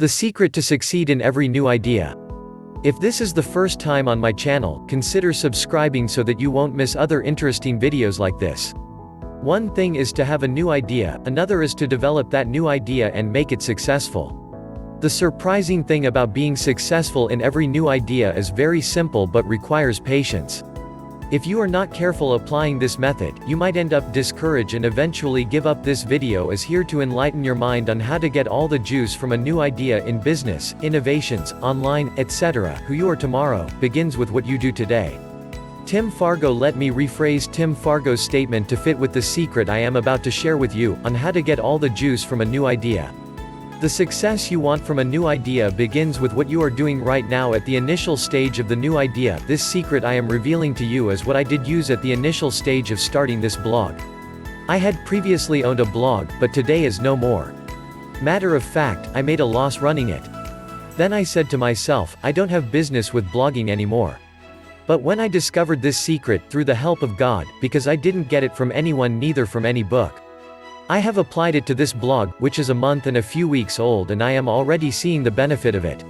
The secret to succeed in every new idea. If this is the first time on my channel, consider subscribing so that you won't miss other interesting videos like this. One thing is to have a new idea, another is to develop that new idea and make it successful. The surprising thing about being successful in every new idea is very simple but requires patience. If you are not careful applying this method, you might end up discouraged and eventually give up. This video is here to enlighten your mind on how to get all the juice from a new idea in business, innovations, online, etc. Who you are tomorrow begins with what you do today. Tim Fargo. Let me rephrase Tim Fargo's statement to fit with the secret I am about to share with you on how to get all the juice from a new idea. The success you want from a new idea begins with what you are doing right now at the initial stage of the new idea. This secret I am revealing to you is what I did use at the initial stage of starting this blog. I had previously owned a blog, but today is no more. Matter of fact, I made a loss running it. Then I said to myself, I don't have business with blogging anymore. But when I discovered this secret, through the help of God, because I didn't get it from anyone, neither from any book, I have applied it to this blog, which is a month and a few weeks old, and I am already seeing the benefit of it.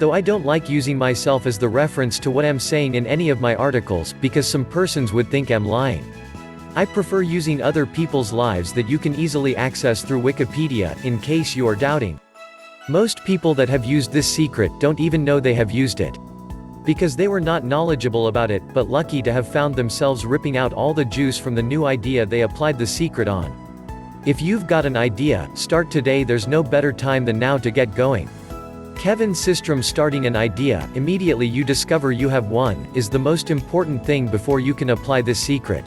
Though I don't like using myself as the reference to what I'm saying in any of my articles, because some persons would think I'm lying. I prefer using other people's lives that you can easily access through Wikipedia, in case you are doubting. Most people that have used this secret don't even know they have used it, because they were not knowledgeable about it, but lucky to have found themselves ripping out all the juice from the new idea they applied the secret on. If you've got an idea, start today. There's no better time than now to get going. Kevin Systrom. Starting an idea, immediately you discover you have one, is the most important thing before you can apply this secret.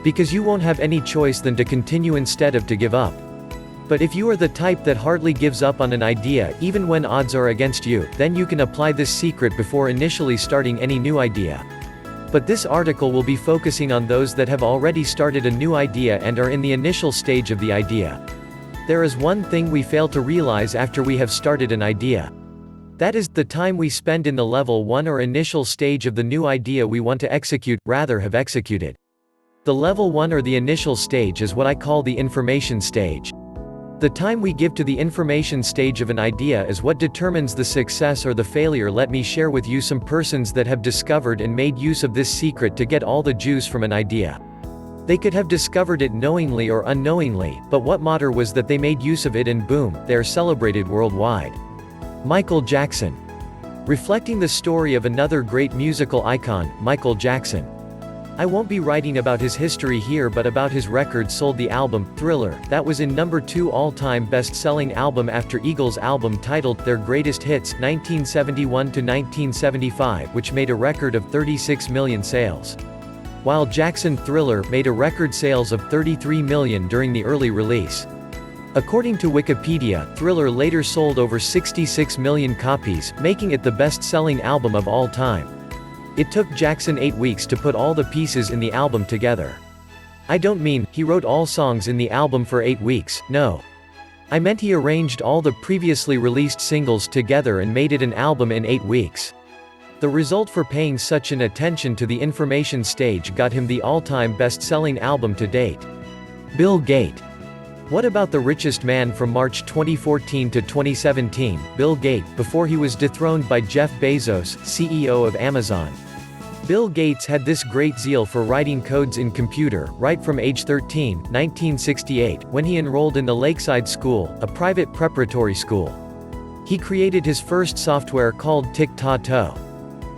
Because you won't have any choice than to continue instead of to give up. But if you are the type that hardly gives up on an idea even when odds are against you, then you can apply this secret before initially starting any new idea. But this article will be focusing on those that have already started a new idea and are in the initial stage of the idea. There is one thing we fail to realize after we have started an idea. That is, the time we spend in the level 1 or initial stage of the new idea we want to execute, rather have executed. The level 1 or the initial stage is what I call the information stage. The time we give to the information stage of an idea is what determines the success or the failure. Let me share with you some persons that have discovered and made use of this secret to get all the juice from an idea. They could have discovered it knowingly or unknowingly, but what mattered was that they made use of it, and boom, they are celebrated worldwide. Michael Jackson. Reflecting the story of another great musical icon, Michael Jackson. I won't be writing about his history here, but about his record sold. The album, Thriller, that was in number 2 all-time best-selling album after Eagles' album titled Their Greatest Hits 1971 to 1975, which made a record of 36 million sales. While Jackson Thriller made a record sales of 33 million during the early release. According to Wikipedia, Thriller later sold over 66 million copies, making it the best-selling album of all time. It took Jackson 8 weeks to put all the pieces in the album together. I don't mean he wrote all songs in the album for 8 weeks, no. I meant he arranged all the previously released singles together and made it an album in 8 weeks. The result for paying such an attention to the information stage got him the all-time best-selling album to date. Bill Gates. What about the richest man from March 2014 to 2017, Bill Gates, before he was dethroned by Jeff Bezos, CEO of Amazon? Bill Gates had this great zeal for writing codes in computer, right from age 13, 1968, when he enrolled in the Lakeside School, a private preparatory school. He created his first software called Tic-Tac-Toe.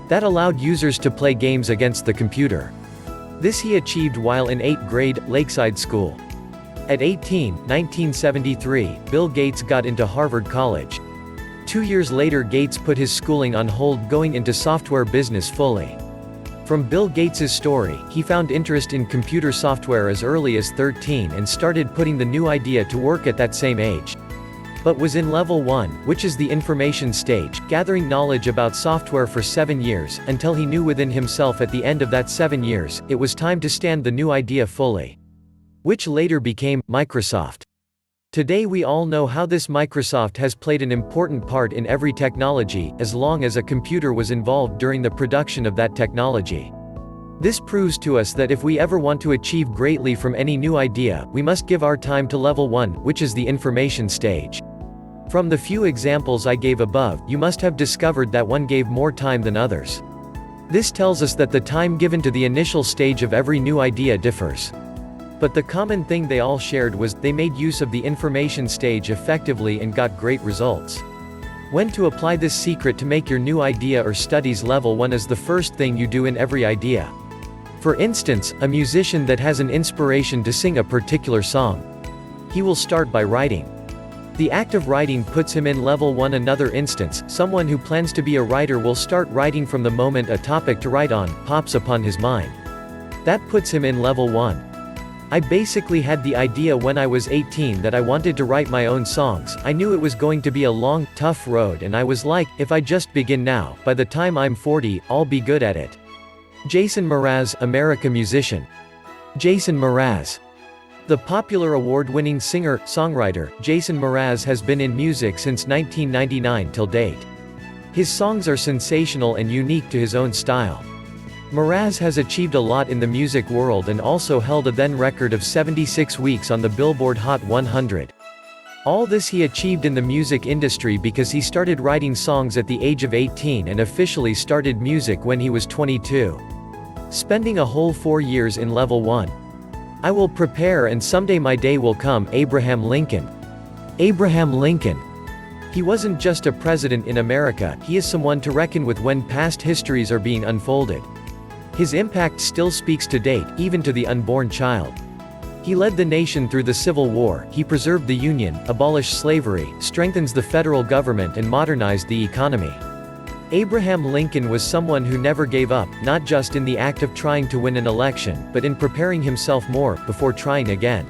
That allowed users to play games against the computer. This he achieved while in 8th grade, Lakeside School. At 18, 1973, Bill Gates got into Harvard College. 2 years later, Gates put his schooling on hold, going into software business fully. From Bill Gates's story, he found interest in computer software as early as 13 and started putting the new idea to work at that same age. But was in level 1, which is the information stage, gathering knowledge about software for 7 years, until he knew within himself at the end of that 7 years, it was time to stand the new idea fully. Which later became Microsoft. Today we all know how this Microsoft has played an important part in every technology, as long as a computer was involved during the production of that technology. This proves to us that if we ever want to achieve greatly from any new idea, we must give our time to level 1, which is the information stage. From the few examples I gave above, you must have discovered that one gave more time than others. This tells us that the time given to the initial stage of every new idea differs. But the common thing they all shared was, they made use of the information stage effectively and got great results. When to apply this secret to make your new idea or studies level 1 is the first thing you do in every idea. For instance, a musician that has an inspiration to sing a particular song. He will start by writing. The act of writing puts him in level 1. Another instance, someone who plans to be a writer will start writing from the moment a topic to write on pops upon his mind. That puts him in level 1. I basically had the idea when I was 18 that I wanted to write my own songs. I knew it was going to be a long, tough road, and I was like, if I just begin now, by the time I'm 40, I'll be good at it. Jason Mraz, American musician. Jason Mraz. The popular award-winning singer-songwriter, Jason Mraz has been in music since 1999 till date. His songs are sensational and unique to his own style. Mraz has achieved a lot in the music world and also held a then record of 76 weeks on the Billboard Hot 100. All this he achieved in the music industry because he started writing songs at the age of 18 and officially started music when he was 22. Spending a whole 4 years in level 1. I will prepare and someday my day will come. Abraham Lincoln. Abraham Lincoln. He wasn't just a president in America, he is someone to reckon with when past histories are being unfolded. His impact still speaks to date, even to the unborn child. He led the nation through the Civil War, he preserved the Union, abolished slavery, strengthens the federal government and modernized the economy. Abraham Lincoln was someone who never gave up, not just in the act of trying to win an election, but in preparing himself more, before trying again.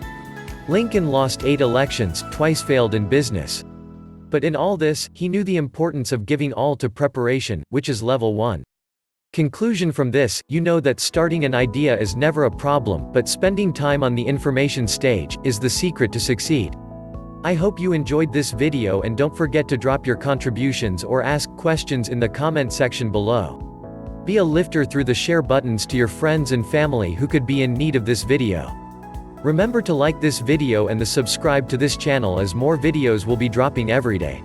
Lincoln lost 8 elections, twice failed in business. But in all this, he knew the importance of giving all to preparation, which is level 1. Conclusion from this, you know that starting an idea is never a problem, but spending time on the information stage, is the secret to succeed. I hope you enjoyed this video and don't forget to drop your contributions or ask questions in the comment section below. Be a lifter through the share buttons to your friends and family who could be in need of this video. Remember to like this video and the subscribe to this channel as more videos will be dropping every day.